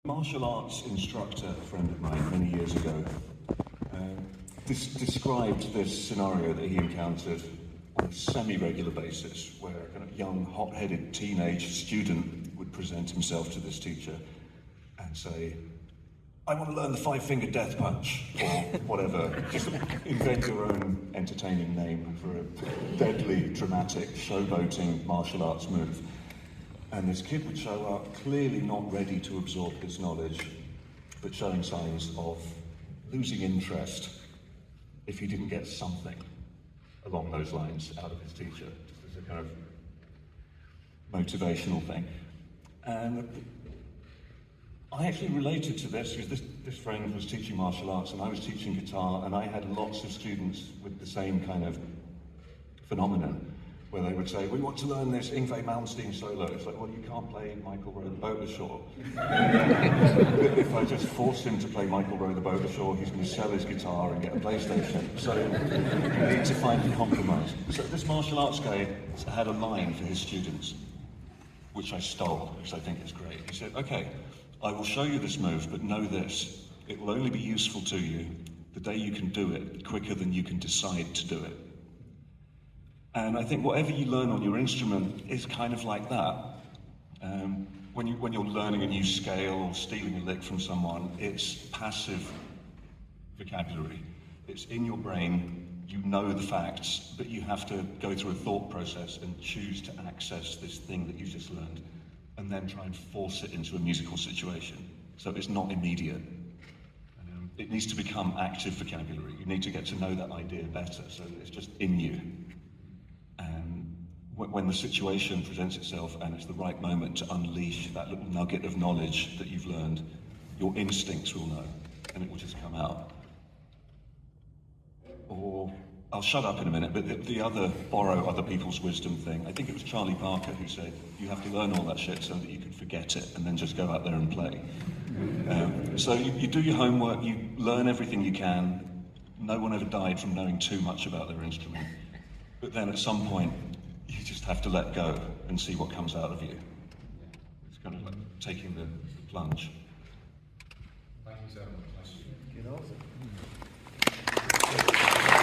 Martial arts instructor, a friend of mine, many years ago, described this scenario that he encountered on a semi-regular basis, where a kind of young, hot-headed teenage student would present himself to this teacher and say, "I want to learn the five-finger death punch," or whatever. Just invent your own entertaining name for a deadly, dramatic, showboating martial arts move. And this kid would show up clearly not ready to absorb this knowledge, but showing signs of losing interest if he didn't get something along those lines out of his teacher, just as a kind of motivational thing. And I actually related to this because this friend was teaching martial arts and I was teaching guitar, and I had lots of students with the same kind of phenomenon, where they would say, "We want to learn this Yngwie Malmsteen solo." It's like, well, you can't play Michael Rowe the Boat Ashore. If I just force him to play Michael Rowe the Boat Ashore, he's going to sell his guitar and get a PlayStation. So you need to find a compromise. So this martial arts guy had a line for his students, which I stole, because I think it's great. He said, "Okay, I will show you this move, but know this, it will only be useful to you the day you can do it quicker than you can decide to do it." And I think whatever you learn on your instrument is kind of like that. When you're learning a new scale or stealing a lick from someone, it's passive vocabulary. It's in your brain, you know the facts, but you have to go through a thought process and choose to access this thing that you just learned, and then try and force it into a musical situation. So it's not immediate. It needs to become active vocabulary. You need to get to know that idea better, so that it's just in you. When the situation presents itself and it's the right moment to unleash that little nugget of knowledge that you've learned, your instincts will know, and it will just come out. Or, I'll shut up in a minute, but the other borrow other people's wisdom thing, I think it was Charlie Parker who said, you have to learn all that shit so that you can forget it and then just go out there and play. So you do your homework, you learn everything you can. No one ever died from knowing too much about their instrument. But then at some point, you just have to let go and see what comes out of you. It's kind of like taking the plunge. Thank you so much.